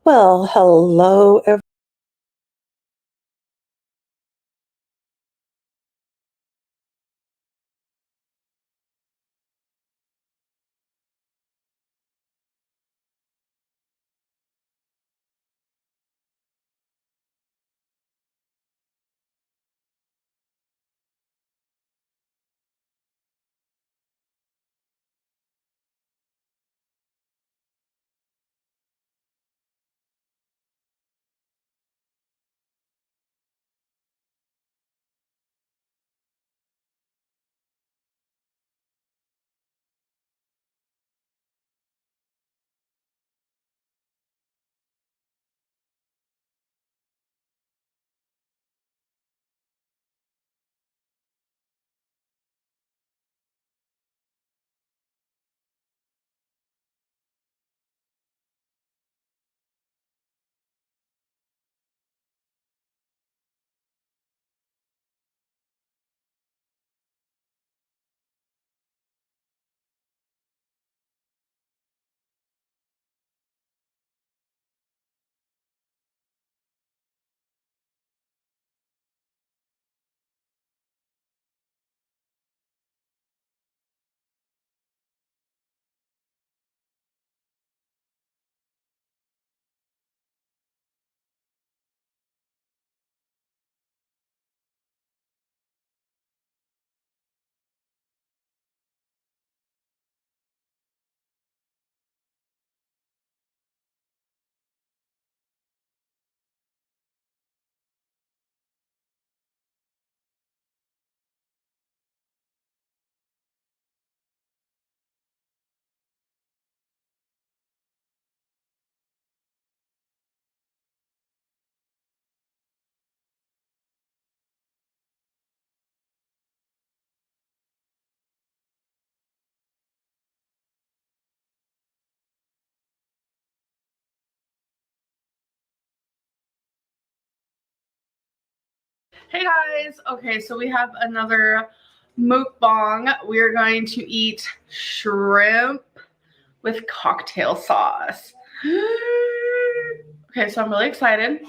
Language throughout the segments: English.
Well, hello, everyone. Hey guys, okay, so we have another mukbang. We're going to eat shrimp with cocktail sauce. Okay, so I'm really excited.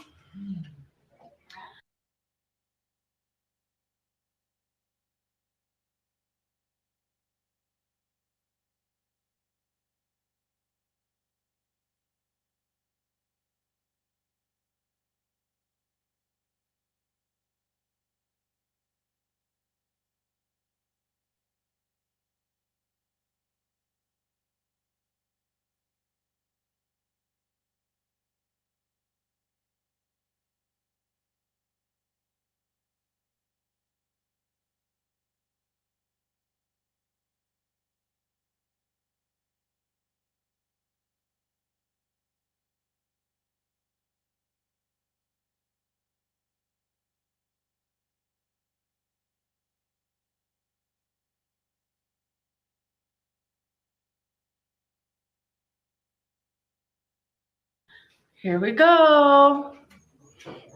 Here we go.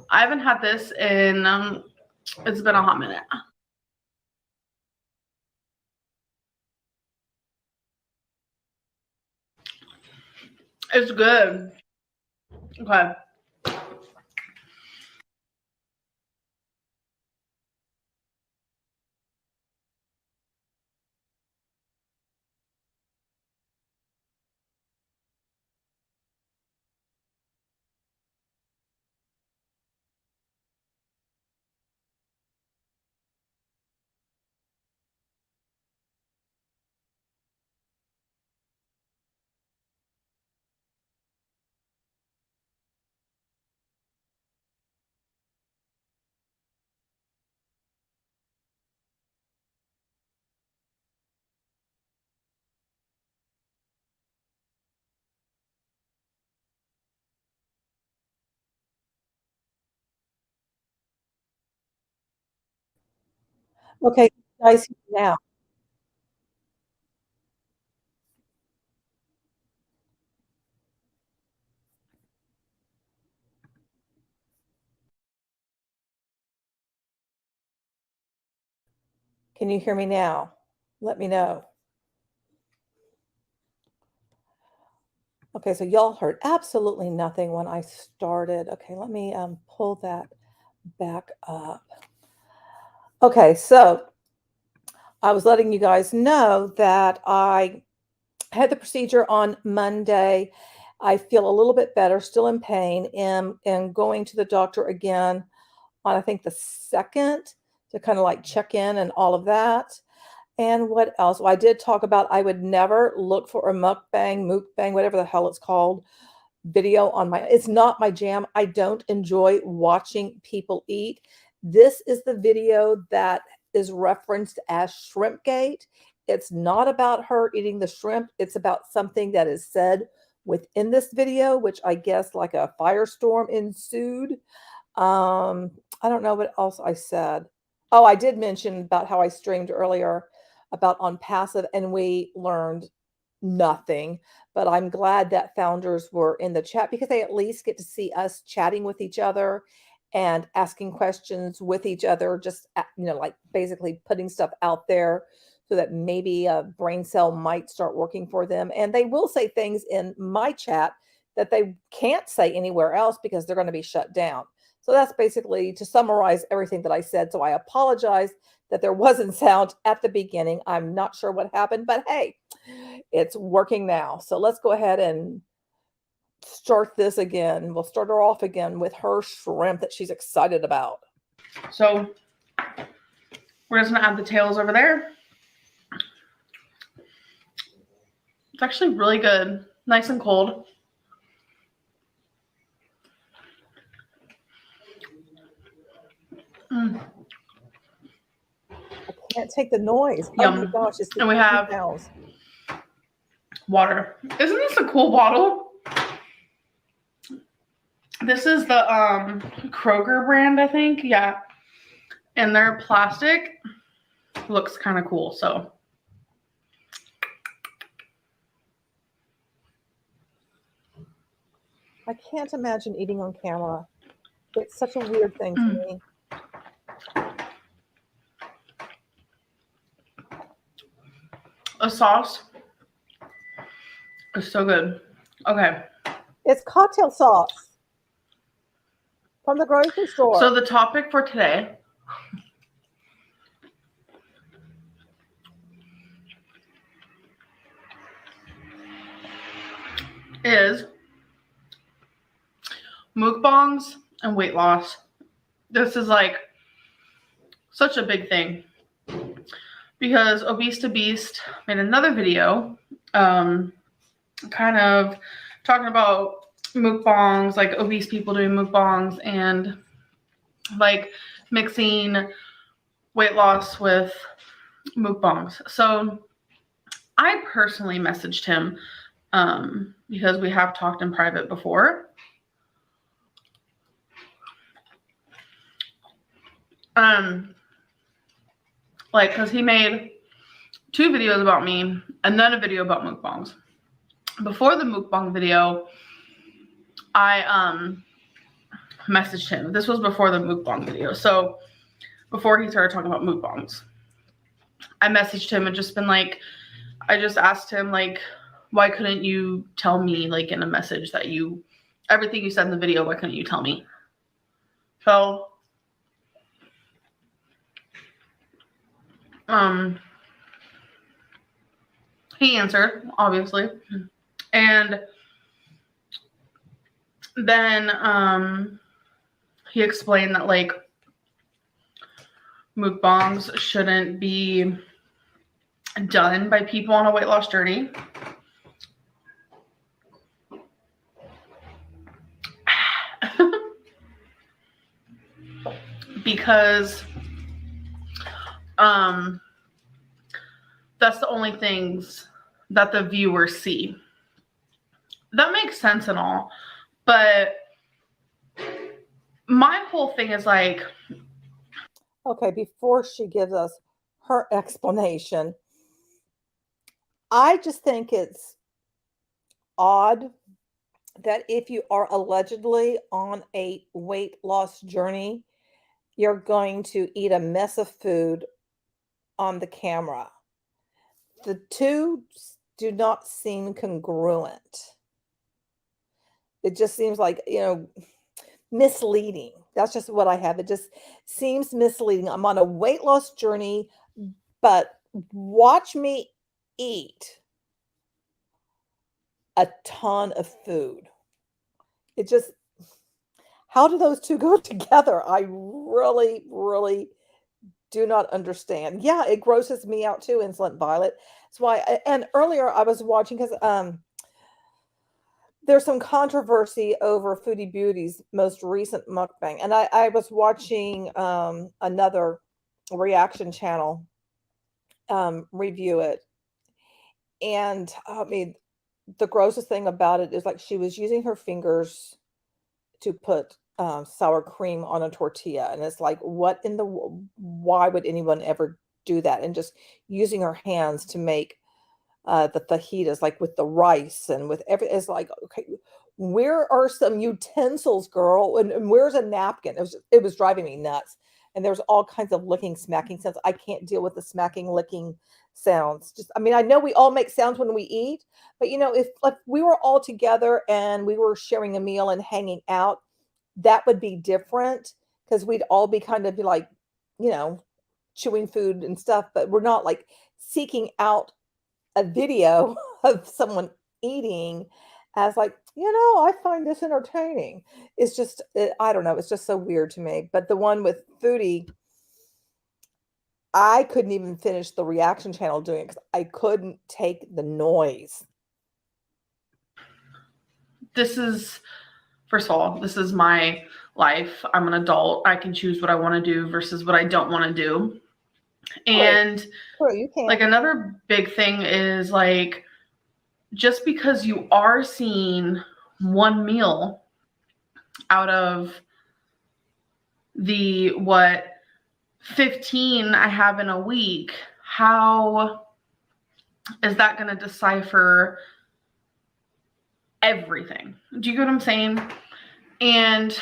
I haven't had this in, it's been a hot minute. It's good. Okay. Okay, guys, now. Can you hear me now? Let me know. Okay, so y'all heard absolutely nothing when I started. Okay, let me pull that back up. Okay, so I was letting you guys know that I had the procedure on Monday. I feel a little bit better, still in pain, and going to the doctor again on, I think, the 2nd to kind of like check in and all of that. And what else? Well, I did talk about I would never look for a mukbang, whatever the hell it's called, video on my, it's not my jam. I don't enjoy watching people eat. This is the video that is referenced as SHRIMPGATE. It's not about her eating the shrimp. It's about something that is said within this video, which I guess like a firestorm ensued. I don't know what else I said. Oh, I did mention about how I streamed earlier about on passive, and we learned nothing. But I'm glad that founders were in the chat because they at least get to see us chatting with each other and asking questions with each other, just, like basically putting stuff out there so that maybe a brain cell might start working for them. And they will say things in my chat that they can't say anywhere else because they're going to be shut down. So that's basically to summarize everything that I said. So I apologize that there wasn't sound at the beginning. I'm not sure what happened, but hey, it's working now. So let's go ahead and start this again. We'll start her off again with her shrimp that she's excited about. So we're just gonna add the tails over there. It's actually really good, nice and cold. I can't take the noise. Yum. Oh my gosh, it's and we have smells. Water. Isn't this a cool bottle? This is the Kroger brand, I think. Yeah. And their plastic looks kind of cool. So I can't imagine eating on camera. It's such a weird thing to me. The sauce is so good. Okay. It's cocktail sauce from the grocery store. So the topic for today is mukbangs and weight loss. This is like such a big thing because Obese to Beast made another video kind of talking about mukbangs, like obese people doing mukbangs and like mixing weight loss with mukbangs. So I personally messaged him because we have talked in private before. Like, because he made 2 videos about me and then a video about mukbangs. Before the mukbang video, I messaged him. This was before the mukbang video. So before he started talking about mukbangs, I messaged him and just been like, I just asked him, like, why couldn't you tell me, like, in a message that everything you said in the video, why couldn't you tell me? So he answered, obviously. And then he explained that, like, mukbangs shouldn't be done by people on a weight loss journey. Because that's the only things that the viewers see. That makes sense and all, but my whole thing is like, okay, before she gives us her explanation. I just think it's odd that if you are allegedly on a weight loss journey, you're going to eat a mess of food on the camera. The two do not seem congruent. It just seems like, misleading. That's just what I have. It just seems misleading. I'm on a weight loss journey, but watch me eat a ton of food. It just, how do those two go together? I really, really do not understand. Yeah, it grosses me out too, Insolent Violet. That's why, and earlier I was watching, because there's some controversy over Foodie Beauty's most recent mukbang. And I was watching another reaction channel review it. And I mean, the grossest thing about it is, like, she was using her fingers to put sour cream on a tortilla. And it's like, what in the, why would anyone ever do that? And just using her hands to make the fajitas, like with the rice and with everything. It's like, okay, where are some utensils, girl? And where's a napkin? It was driving me nuts. And there's all kinds of licking, smacking sounds. I can't deal with the smacking, licking sounds. Just, I mean, I know we all make sounds when we eat, but if like we were all together and we were sharing a meal and hanging out, that would be different, because we'd all be kind of like, chewing food and stuff, but we're not like seeking out a video of someone eating as like, I find this entertaining. It's just, I don't know. It's just so weird to me. But the one with Foodie, I couldn't even finish the reaction channel doing it because I couldn't take the noise. First of all, this is my life. I'm an adult. I can choose what I want to do versus what I don't want to do. And you can. like, another big thing is, like, just because you are seeing one meal out of the 15 I have in a week, how is that going to decipher everything? Do you get what I'm saying? And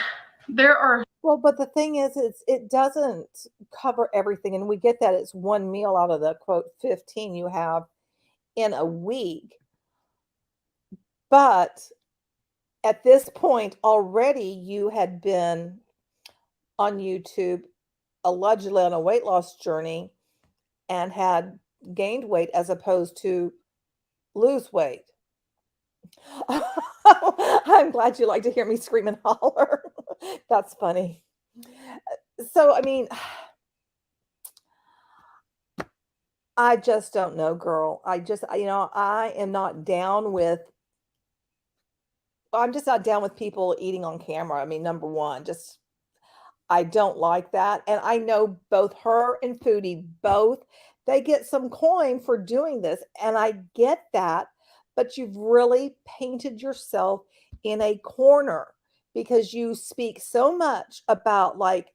there are, well, but the thing is, it doesn't cover everything, and we get that it's one meal out of the quote 15 you have in a week. But at this point already, you had been on YouTube allegedly on a weight loss journey and had gained weight as opposed to lose weight. I'm glad you like to hear me scream and holler. That's funny. So, I mean, I just don't know, girl. I am not down with, I'm just not down with people eating on camera. I mean, number one, just, I don't like that. And I know both her and Foodie, they get some coin for doing this. And I get that. But you've really painted yourself in a corner, because you speak so much about like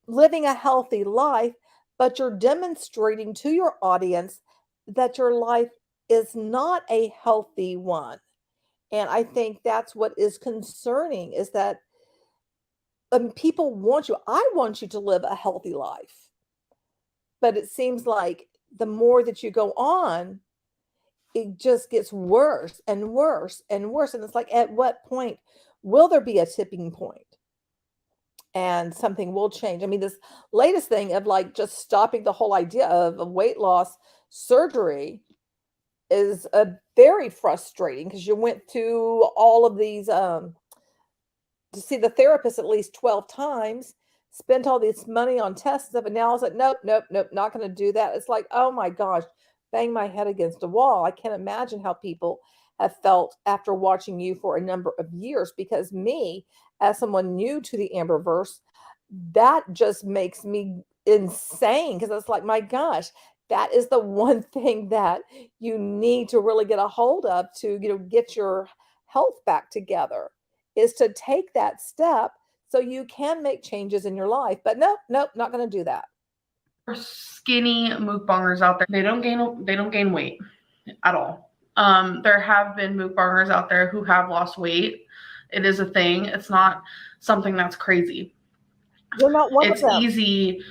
living a healthy life, but you're demonstrating to your audience that your life is not a healthy one. And I think that's what is concerning, is that people want you. I want you to live a healthy life. But it seems like the more that you go on, it just gets worse and worse and worse. And it's like, at what point will there be a tipping point and something will change? I mean, this latest thing of like just stopping the whole idea of weight loss surgery is very frustrating, because you went to all of these to see the therapist at least 12 times, spent all this money on tests and stuff, and now it's like, nope, not going to do that. It's like, oh my gosh, bang my head against a wall. I can't imagine how people have felt after watching you for a number of years, because me, as someone new to the Amberverse, that just makes me insane, because it's like, my gosh, that is the one thing that you need to really get a hold of to, get your health back together, is to take that step so you can make changes in your life. But nope, not going to do that. skinny mukbangers out there. They don't gain weight at all. There have been mukbangers out there who have lost weight. It is a thing. It's not something that's crazy. You're not one It's of them. easy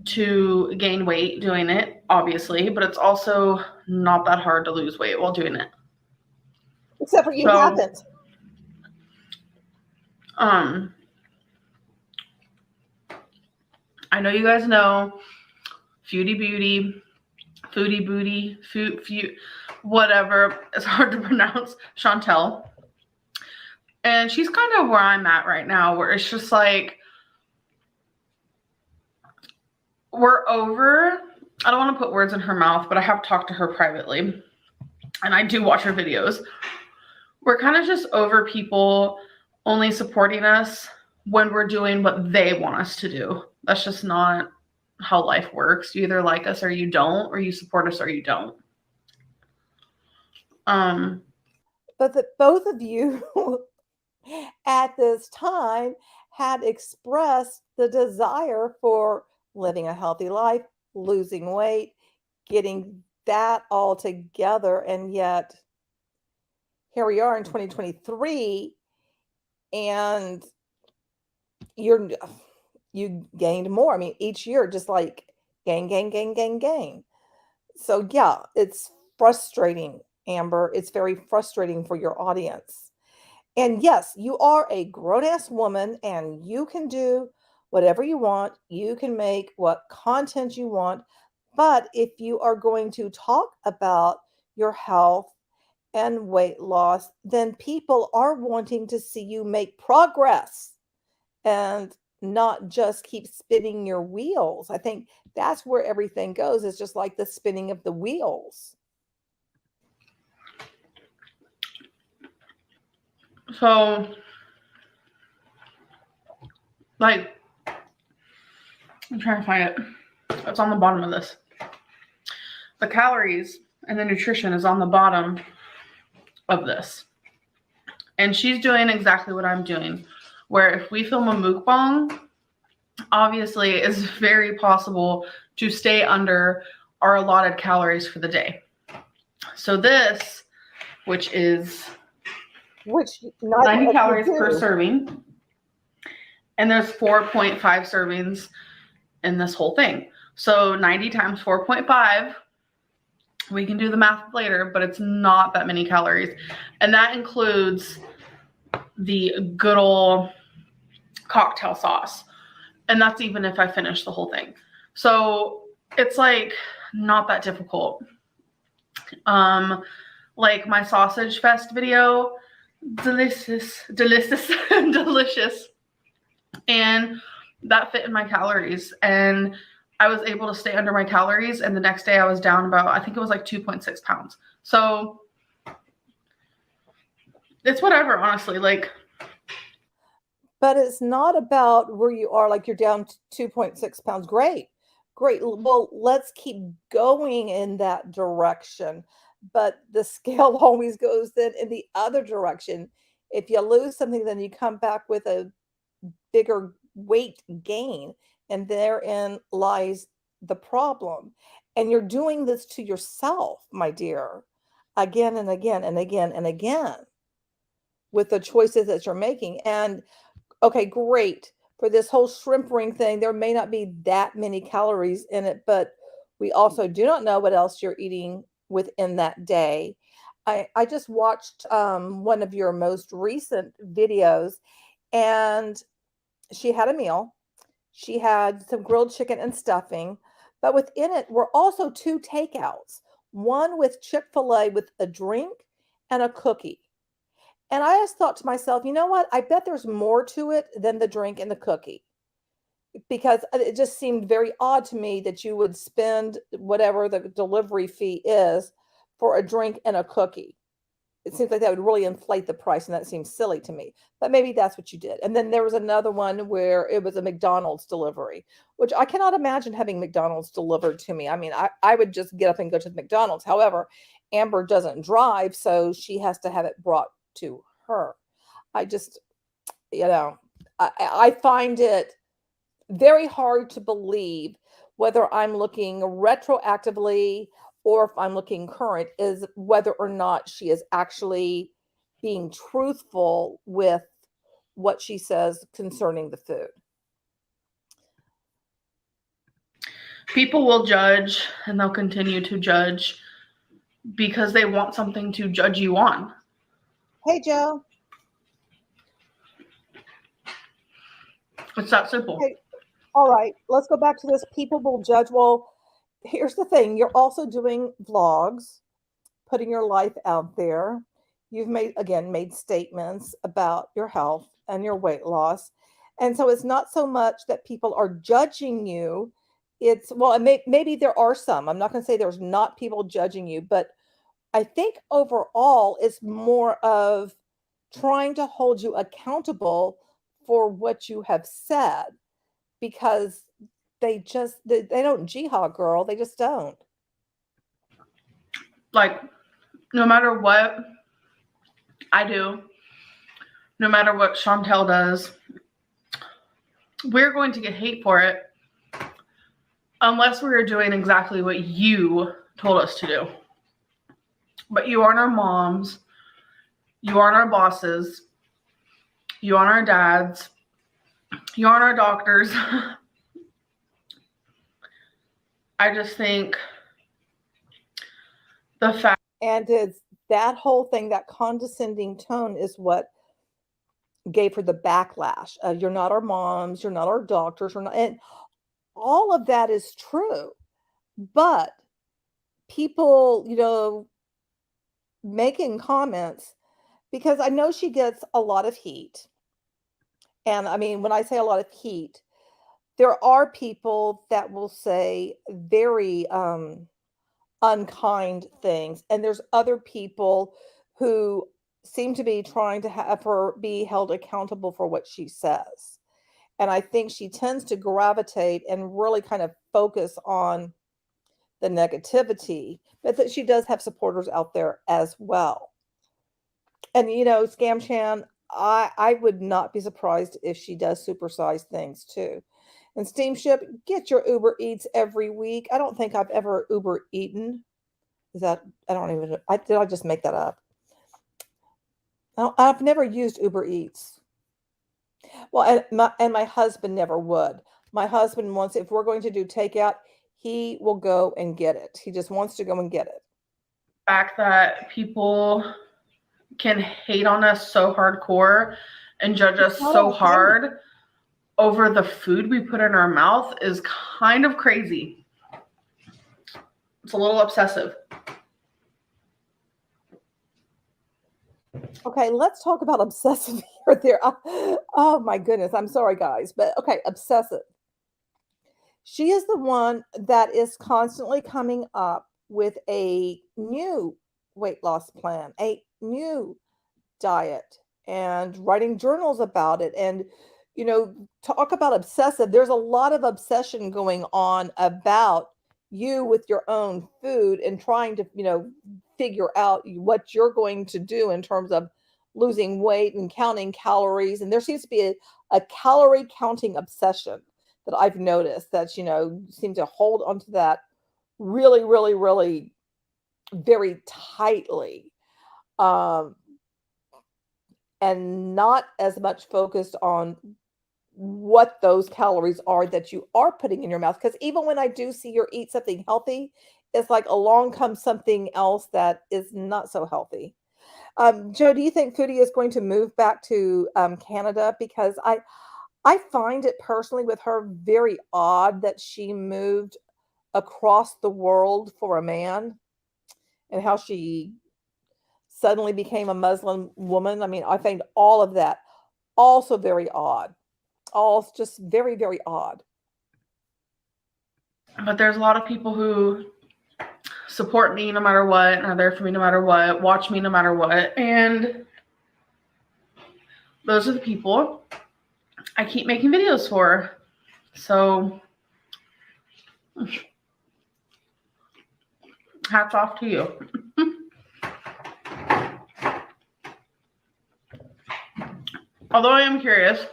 to gain weight doing it, obviously, but it's also not that hard to lose weight while doing it. Except for you haven't. I know you guys know Foodie Booty, whatever. It's hard to pronounce. Chantel. And she's kind of where I'm at right now, where it's just like, we're over, I don't want to put words in her mouth, but I have talked to her privately, and I do watch her videos. We're kind of just over people only supporting us when we're doing what they want us to do. That's just not how life works. You either like us or you don't, or you support us or you don't. But that both of you at this time had expressed the desire for living a healthy life, losing weight, getting that all together. And yet here we are in 2023 and you gained more. I mean, each year, just like gain. So yeah, it's frustrating, Amber. It's very frustrating for your audience. And yes, you are a grown-ass woman and you can do whatever you want. You can make what content you want. But if you are going to talk about your health and weight loss, then people are wanting to see you make progress and not just keep spinning your wheels. I think that's where everything goes. It's just like the spinning of the wheels. So, like, I'm trying to find it. It's on the bottom of this. The calories and the nutrition is on the bottom of this. And she's doing exactly what I'm doing, where if we film a mukbang, obviously it's very possible to stay under our allotted calories for the day. So this, which is 90 calories per serving, and there's 4.5 servings in this whole thing. So 90 times 4.5, we can do the math later, but it's not that many calories. And that includes the good old cocktail sauce. And that's even if I finish the whole thing. So it's like not that difficult. Like my sausage fest video, delicious. And that fit in my calories. And I was able to stay under my calories. And the next day I was down about, I think it was like 2.6 pounds. So it's whatever, honestly. Like, but it's not about where you are, like you're down 2.6 pounds. Great. Well, let's keep going in that direction. But the scale always goes then in the other direction. If you lose something, then you come back with a bigger weight gain. And therein lies the problem. And you're doing this to yourself, my dear, again and again and again and again with the choices that you're making. And okay, great. For this whole shrimp ring thing, there may not be that many calories in it, but we also do not know what else you're eating within that day. I just watched one of your most recent videos, and she had a meal. She had some grilled chicken and stuffing, but within it were also 2 takeouts, one with Chick-fil-A with a drink and a cookie. And I just thought to myself, you know what? I bet there's more to it than the drink and the cookie, because it just seemed very odd to me that you would spend whatever the delivery fee is for a drink and a cookie. It seems like that would really inflate the price, and that seems silly to me. But maybe that's what you did. And then there was another one where it was a McDonald's delivery, which I cannot imagine having McDonald's delivered to me. I mean, I would just get up and go to the McDonald's. However, Amber doesn't drive, so she has to have it brought to her. I just, I find it very hard to believe whether I'm looking retroactively or if I'm looking current, is whether or not she is actually being truthful with what she says concerning the food. People will judge, and they'll continue to judge because they want something to judge you on. Hey, Joe. It's that simple. Okay. All right, let's go back to this. People will judge. Well, here's the thing. You're also doing vlogs, putting your life out there. You've made statements about your health and your weight loss. And so it's not so much that people are judging you. It's, well, maybe there are some. I'm not going to say there's not people judging you, but I think overall it's more of trying to hold you accountable for what you have said, because they don't jihad, girl. They just don't. Like, no matter what I do, no matter what Chantel does, we're going to get hate for it unless we are doing exactly what you told us to do. But you aren't our moms. You aren't our bosses. You aren't our dads. You aren't our doctors. I just think the fact. And it's that whole thing, that condescending tone is what gave her the backlash. You're not our moms. You're not our doctors. You're not, and all of that is true. But people, making comments, because I know she gets a lot of heat. And I mean, when I say a lot of heat, there are people that will say very unkind things. And there's other people who seem to be trying to have her be held accountable for what she says. And I think she tends to gravitate and really kind of focus on the negativity, but that she does have supporters out there as well. And, Scam Chan, I would not be surprised if she does supersize things too. And Steamship, get your Uber Eats every week. I don't think I've ever Uber eaten. Is that, I don't even, did I just make that up? I've never used Uber Eats. Well, and my husband never would. My husband wants, if we're going to do takeout, he will go and get it. He just wants to go and get it. The fact that people can hate on us so hardcore and judge us so hard over the food we put in our mouth is kind of crazy. It's a little obsessive. Okay, let's talk about obsessive here. There. Oh my goodness. I'm sorry, guys. But okay, obsessive. She is the one that is constantly coming up with a new weight loss plan, a new diet, and writing journals about it. And, talk about obsessive. There's a lot of obsession going on about you with your own food and trying to, figure out what you're going to do in terms of losing weight and counting calories. And there seems to be a calorie counting obsession that I've noticed that, seem to hold onto that really, really, really very tightly. And not as much focused on what those calories are that you are putting in your mouth. Because even when I do see her eat something healthy, it's like along comes something else that is not so healthy. Joe, do you think Foodie is going to move back to Canada? Because I find it personally with her very odd that she moved across the world for a man, and how she suddenly became a Muslim woman. I mean, I find all of that also very odd. All just very, very odd. But there's a lot of people who support me no matter what, and are there for me no matter what, watch me no matter what. And those are the people I keep making videos for. So hats off to you. Although I am curious,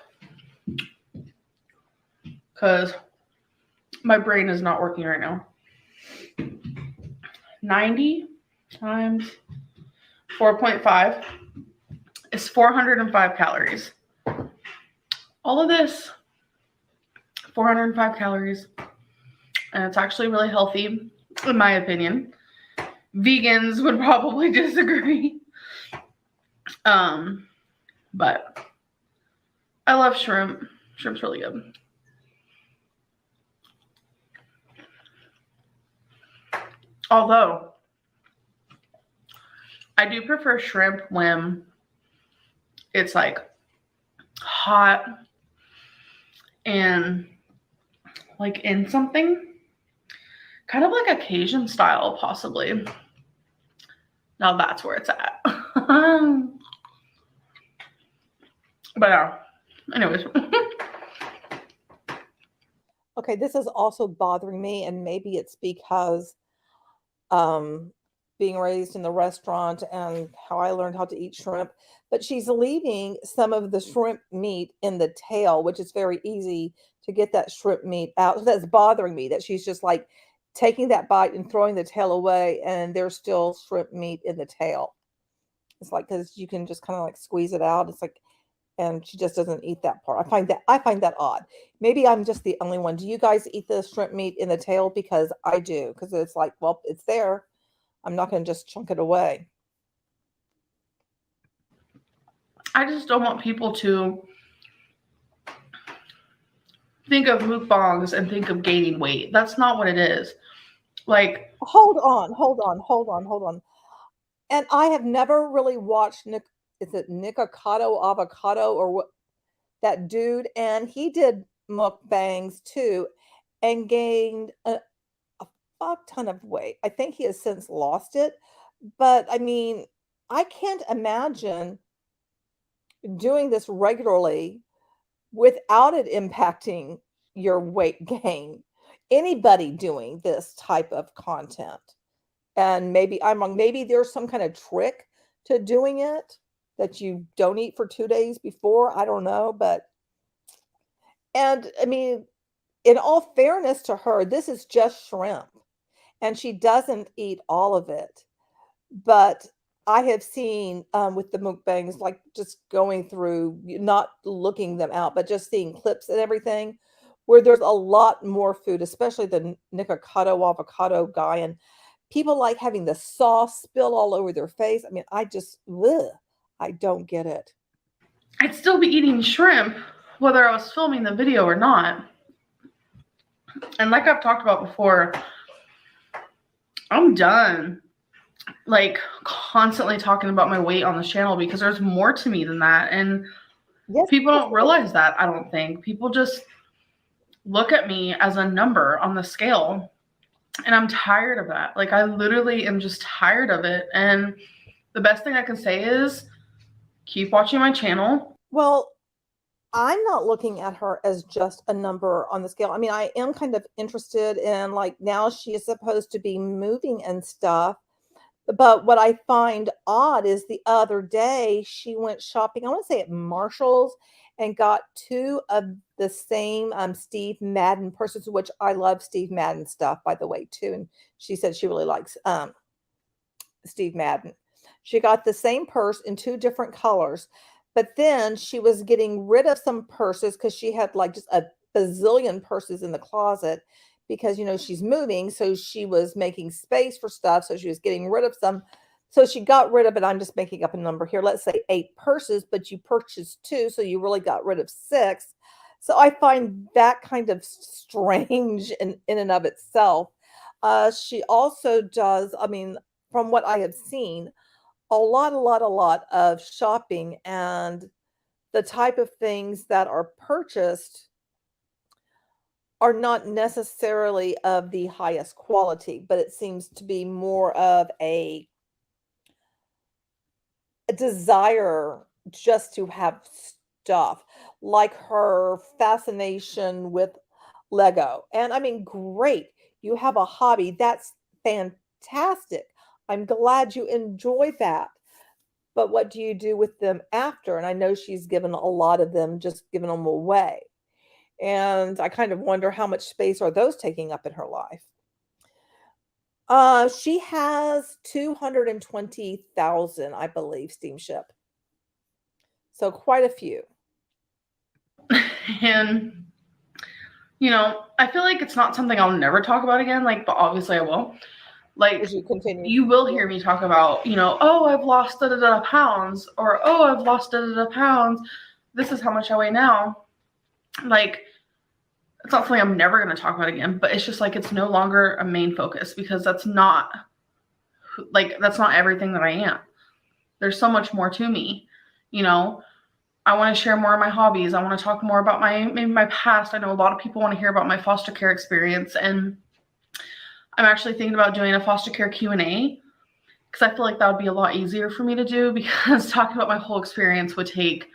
because My brain is not working right now. 90 times 4.5 is 405 calories. All of this, 405 calories, and it's actually really healthy, in my opinion. Vegans would probably disagree. But I love shrimp. Shrimp's really good. Although, I do prefer shrimp when it's like hot and like in something. Kind of like a Cajun style, possibly. Now that's where it's at. But yeah, anyways. Okay, this is also bothering me, and maybe it's because being raised in the restaurant and how I learned how to eat shrimp, but she's leaving some of the shrimp meat in the tail, which is very easy to get that shrimp meat out. So that's bothering me that she's just like taking that bite and throwing the tail away, and there's still shrimp meat in the tail. It's like, because you can just kind of like squeeze it out. It's like, and she just doesn't eat that part. I find that odd. Maybe I'm just the only one. Do you guys eat the shrimp meat in the tail? Because I do, because it's like, well, it's there. I'm not going to just chunk it away. I just don't want people to think of mukbangs and think of gaining weight. That's not what it is. Like, hold on. And I have never really watched is it Nikocado Avocado or what, that dude, and he did mukbangs too and gained a fuck ton of weight. I think he has since lost it, but I mean, I can't imagine doing this regularly without it impacting your weight gain. Anybody doing this type of content. And maybe I'm wrong. Maybe there's some kind of trick to doing it that you don't eat for 2 days before. I don't know. And I mean, in all fairness to her, this is just shrimp and she doesn't eat all of it. But I have seen with the mukbangs, like just going through, not looking them out, but just seeing clips and everything, where there's a lot more food, especially the Nikocado Avocado guy. And people like having the sauce spill all over their face. I mean, I don't get it. I'd still be eating shrimp whether I was filming the video or not. And like I've talked about before, I'm done like constantly talking about my weight on the channel because there's more to me than that. And Yes, people don't realize that, I don't think. People just look at me as a number on the scale. And I'm tired of that. Like, I literally am just tired of it. And the best thing I can say is keep watching my channel. Well, I'm not looking at her as just a number on the scale. I mean, I am kind of interested in, like, now she is supposed to be moving and stuff. But what I find odd is the other day she went shopping, I want to say at Marshall's, and got 2 of the same Steve Madden purses, which I love Steve Madden stuff, by the way, too. And she said she really likes Steve Madden. She got the same purse in 2 different colors, but then she was getting rid of some purses because she had like just a bazillion purses in the closet because, you know, she's moving. So she was making space for stuff. So she was getting rid of some. So she got rid of it. I'm just making up a number here. Let's say 8 purses, but you purchased 2. So you really got rid of 6. So I find that kind of strange in and of itself. She also does, I mean, from what I have seen, a lot of shopping, and the type of things that are purchased are not necessarily of the highest quality, but it seems to be more of a desire just to have stuff, like her fascination with Lego. And I mean, great, you have a hobby. That's fantastic. I'm glad you enjoy that. But what do you do with them after? And I know she's given a lot of them, just given them away. And I kind of wonder how much space are those taking up in her life. She has 220,000, I believe, steamship. So quite a few. And, you know, I feel like it's not something I'll never talk about again, like, but obviously I will. Like, As you continue. you will hear me talk about, you know, oh, I've lost da-da-da pounds, or oh, I've lost da-da-da pounds. This is how much I weigh now. Like, it's not something I'm never going to talk about again, but it's just like, it's no longer a main focus because that's not, like, that's not everything that I am. There's so much more to me, you know. I want to share more of my hobbies. I want to talk more about maybe my past. I know a lot of people want to hear about my foster care experience, and I'm actually thinking about doing a foster care Q&A because I feel like that would be a lot easier for me to do, because talking about my whole experience would take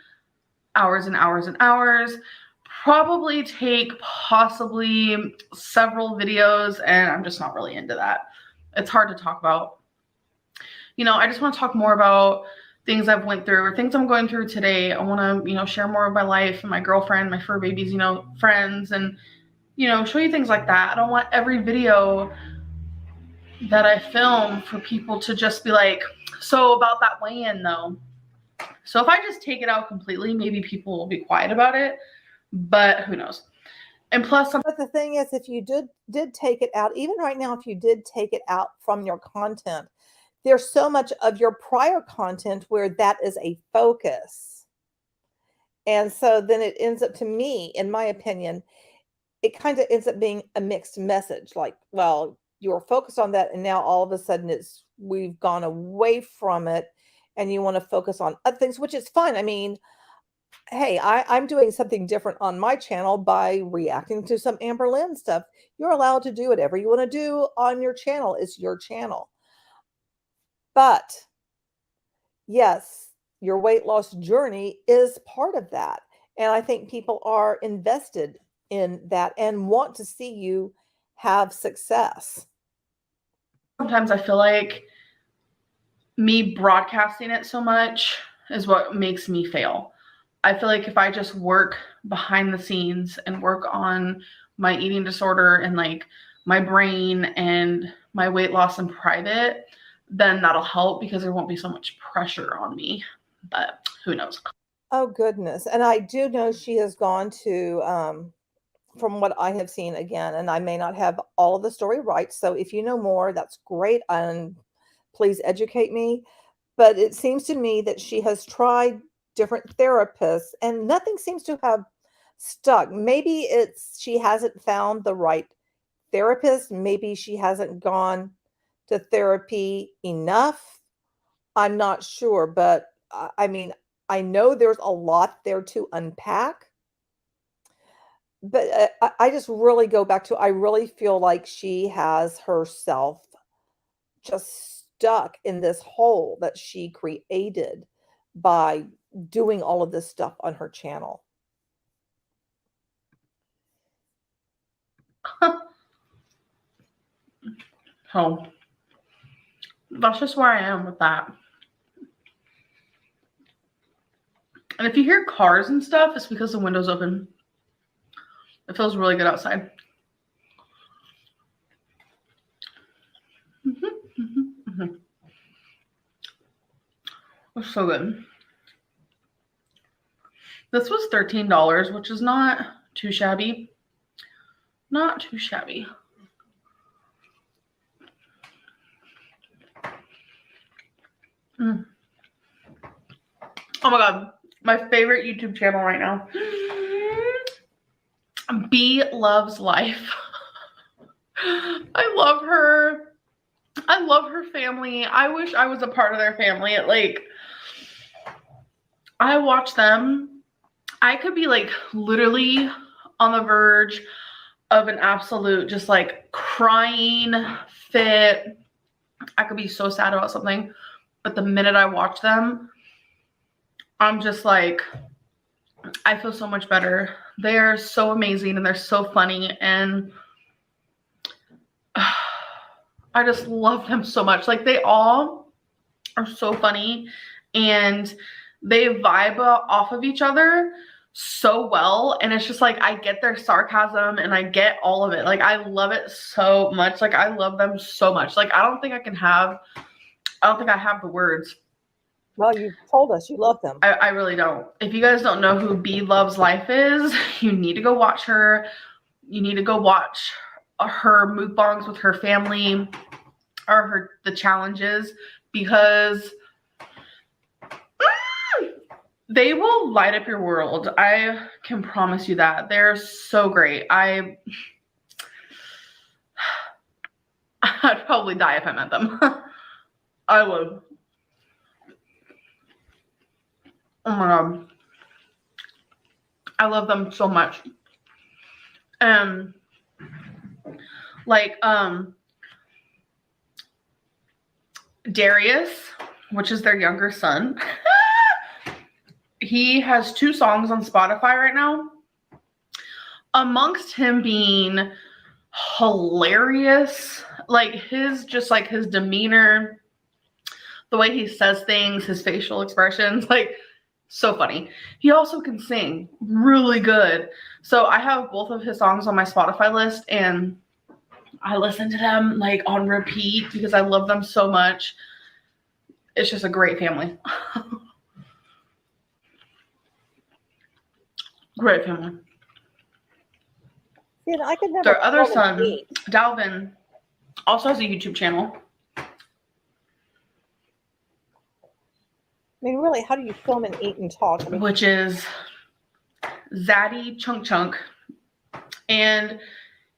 hours and hours and hours, probably take possibly several videos, and I'm just not really into that. It's hard to talk about. You know, I just want to talk more about things I've went through or things I'm going through today. I want to, you know, share more of my life and my girlfriend, my fur babies, you know, friends, and, you know, show you things like that. I don't want every video that I film for people to just be like, so about that weigh-in though. So if I just take it out completely, maybe people will be quiet about it, but who knows. And plus, But the thing is, if you did take it out, even right now, if you did take it out from your content, there's so much of your prior content where that is a focus. And so then it ends up, to me, in my opinion, it kind of ends up being a mixed message. Like, well, you were focused on that, and now all of a sudden we've gone away from it, and you want to focus on other things, which is fine. I mean, hey, I'm doing something different on my channel by reacting to some Amberlynn stuff. You're allowed to do whatever you want to do on your channel. It's your channel. But yes, your weight loss journey is part of that. And I think people are invested in that and want to see you have success. sometimes I feel like me broadcasting it so much is what makes me fail. I feel like if I just work behind the scenes and work on my eating disorder and like my brain and my weight loss in private, then that'll help because there won't be so much pressure on me. But who knows? Oh, goodness. And I do know she has gone to, from what I have seen again, and I may not have all of the story right. So if you know more, that's great. And please educate me. But it seems to me that she has tried different therapists and nothing seems to have stuck. Maybe she hasn't found the right therapist. Maybe she hasn't gone to therapy enough. I'm not sure, but I mean, I know there's a lot there to unpack. But I just really go back to, I really feel like she has herself just stuck in this hole that she created by doing all of this stuff on her channel. So that's just where I am with that. And if you hear cars and stuff, it's because the window's open. It feels really good outside. It's so good. This was $13, which is not too shabby. Not too shabby. Oh my God. My favorite YouTube channel right now. Bee Loves Life. I love her. I love her family. I wish I was a part of their family. I watch them. I could be like literally on the verge of an absolute just like crying fit. I could be so sad about something, but the minute I watch them, I'm just like, I feel so much better. They're so amazing and they're so funny, and I just love them so much. Like, they all are so funny and they vibe off of each other. so well, and it's just like I get their sarcasm and I get all of it. Like I love it so much. Like I love them so much. Like I don't think I have the words. Well, you told us you love them. I really don't. If you guys don't know who B Loves Life is, you need to go watch her. You need to go watch her mukbangs with her family, or the challenges, because they will light up your world. I can promise you that. They're so great. I'd probably die if I met them. I would. Oh my god. I love them so much. Like Darius, which is their younger son, he has 2 songs on Spotify right now. Amongst him being hilarious, like his demeanor, the way he says things, his facial expressions, like so funny. He also can sing really good. So I have both of his songs on my Spotify list, and I listen to them like on repeat because I love them so much. It's just a great family. Great family. See, I could never. Their other son, Dalvin, also has a YouTube channel. I mean, really, how do you film and eat and talk? I mean, Which is Zaddy Chunk Chunk. And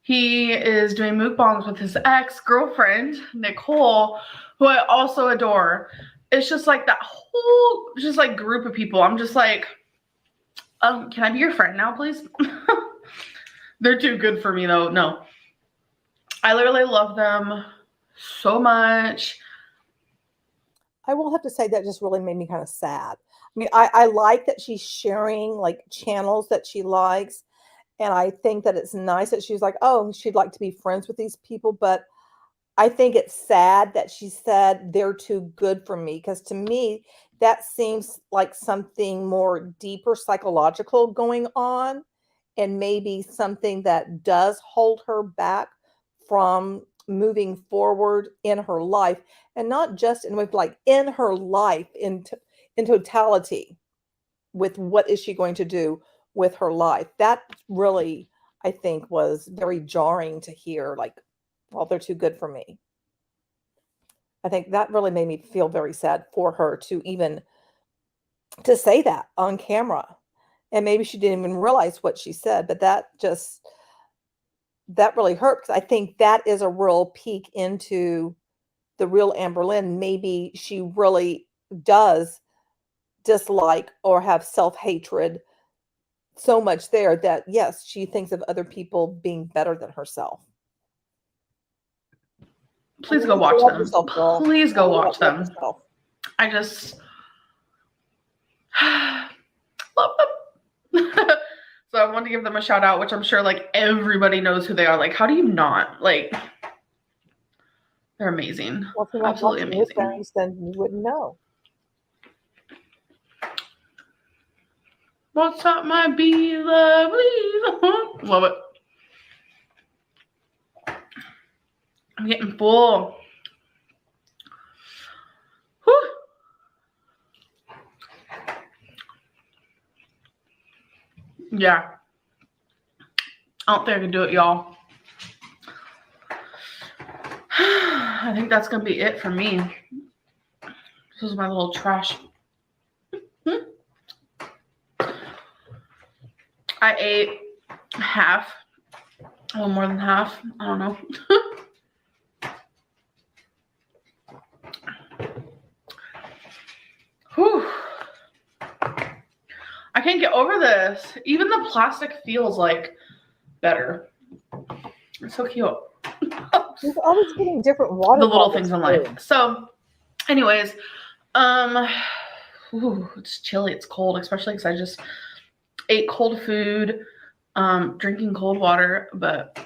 he is doing mukbangs with his ex-girlfriend, Nicole, who I also adore. It's just like that whole group of people. I'm just like, can I be your friend now, please? They're too good for me, though. No. I literally love them so much. I will have to say that just really made me kind of sad. I mean, I like that she's sharing like channels that she likes. And I think that it's nice that she's like, oh, she'd like to be friends with these people. But I think it's sad that she said they're too good for me. Because to me, that seems like something more deeper psychological going on. And maybe something that does hold her back from moving forward in her life. And not just in like in her life in totality, with what is she going to do with her life. That really, I think, was very jarring to hear, like, well, they're too good for me. I think that really made me feel very sad for her to even to say that on camera. And maybe she didn't even realize what she said, but that really hurt, because I think that is a real peek into the real Amberlynn. Maybe she really does dislike or have self-hatred so much there that, yes, she thinks of other people being better than herself. Please go watch them. Please go watch them. I just love them. So I want to give them a shout out, which I'm sure like everybody knows who they are. Like, how do you not? Like, they're amazing. Well, if you're not watching his things, then you wouldn't know. What's up, my beloved? Love it. I'm getting full. Whew. Yeah. I don't think I can do it, y'all. I think that's going to be it for me. This is my little trash. I ate half. A little more than half. I don't know. Whew. I can't get over this. Even the plastic feels like better. It's so cute. She's always getting different water. The little things in life. So, anyways, it's chilly. It's cold, especially because I just ate cold food, drinking cold water. But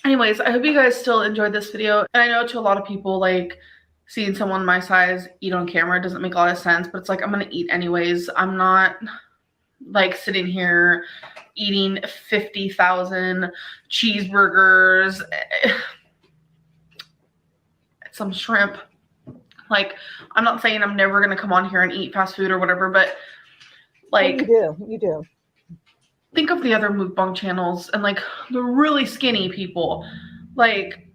anyways, I hope you guys still enjoyed this video. And I know to a lot of people, like, seeing someone my size eat on camera doesn't make a lot of sense, but it's like, I'm gonna eat anyways. I'm not like sitting here eating 50,000 cheeseburgers, some shrimp. Like, I'm not saying I'm never going to come on here and eat fast food or whatever, but like, you do. Think of the other mukbang channels and like the really skinny people. Like,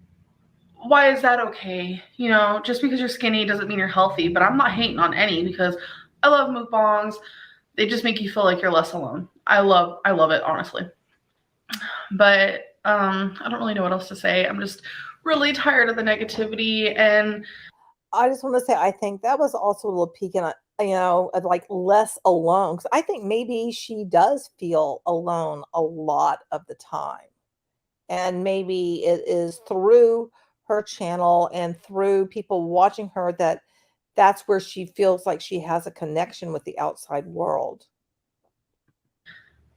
why is that okay? You know, just because you're skinny doesn't mean you're healthy, but I'm not hating on any because I love mukbangs. They just make you feel like you're less alone. I love it, honestly. But I don't really know what else to say. I'm just really tired of the negativity, and I just want to say, I think that was also a little peek in, of like less alone. Because I think maybe she does feel alone a lot of the time. And maybe it is through her channel and through people watching her that's where she feels like she has a connection with the outside world.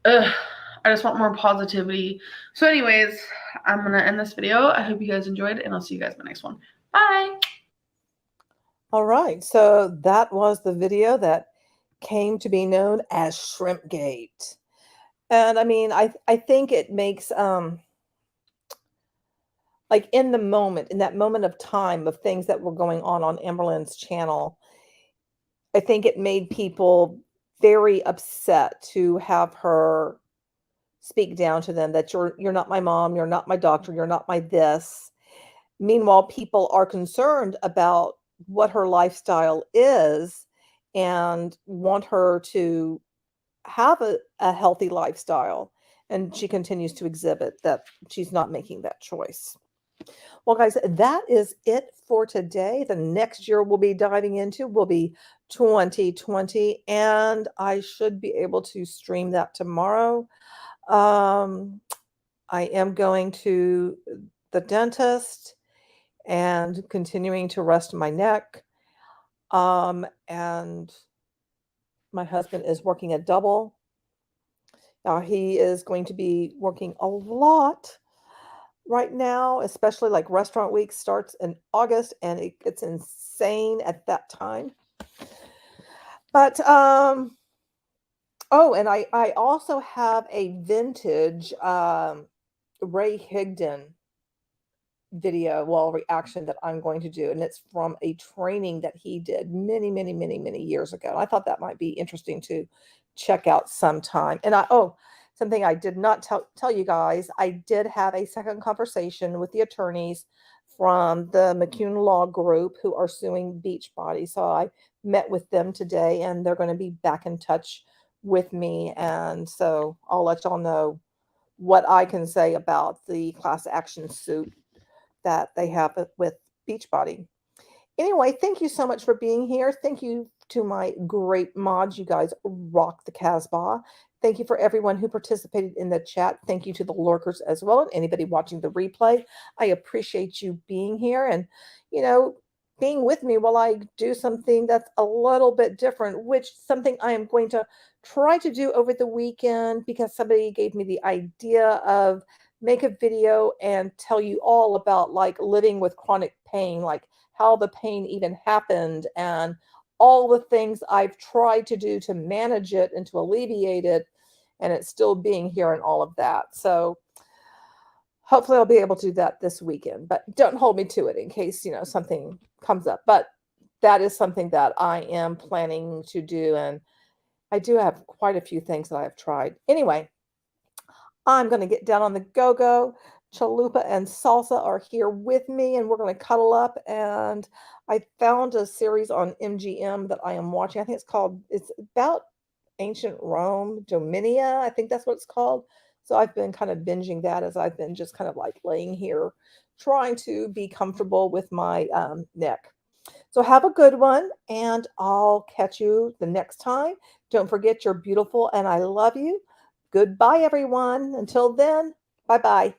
I just want more positivity. So anyways, I'm going to end this video. I hope you guys enjoyed, and I'll see you guys in the next one. Bye! All right, so that was the video that came to be known as SHRIMPGATE. And I mean, I think it makes, like in that moment of time of things that were going on Amberlynn's channel, I think it made people very upset to have her speak down to them that you're not my mom, you're not my doctor, you're not my this. Meanwhile, people are concerned about what her lifestyle is and want her to have a healthy lifestyle. And she continues to exhibit that she's not making that choice. Well, guys, that is it for today. The next year we'll be diving into will be 2020, and I should be able to stream that tomorrow. I am going to the dentist and continuing to rest my neck. And my husband is working a double. He is going to be working a lot right now, especially like restaurant week starts in August and it gets insane at that time. But oh, and I also have a vintage Ray Higdon video, reaction that I'm going to do, and it's from a training that he did many years ago. I thought that might be interesting to check out sometime. And something I did not tell you guys, I did have a second conversation with the attorneys from the McCune Law Group who are suing Beachbody. So I met with them today, and they're going to be back in touch with me, and so I'll let y'all know what I can say about the class action suit that they have with Beachbody. Anyway, thank you so much for being here. Thank you to my great mods. You guys rock the Casbah. Thank you for everyone who participated in the chat. Thank you to the lurkers as well, and anybody watching the replay. I appreciate you being here and, being with me while I do something that's a little bit different, which something I am going to try to do over the weekend because somebody gave me the idea of make a video and tell you all about like living with chronic pain, like how the pain even happened and all the things I've tried to do to manage it and to alleviate it, and it's still being here and all of that. So hopefully I'll be able to do that this weekend, but don't hold me to it in case, something comes up. But that is something that I am planning to do, and I do have quite a few things that I have tried. Anyway, I'm going to get down on the go-go. Chalupa and Salsa are here with me, and we're going to cuddle up. And I found a series on MGM that I am watching. I think it's about ancient Rome, Dominia. I think that's what it's called. So I've been kind of binging that as I've been just kind of like laying here trying to be comfortable with my neck. So have a good one, and I'll catch you the next time. Don't forget you're beautiful and I love you. Goodbye, everyone. Until then, bye-bye.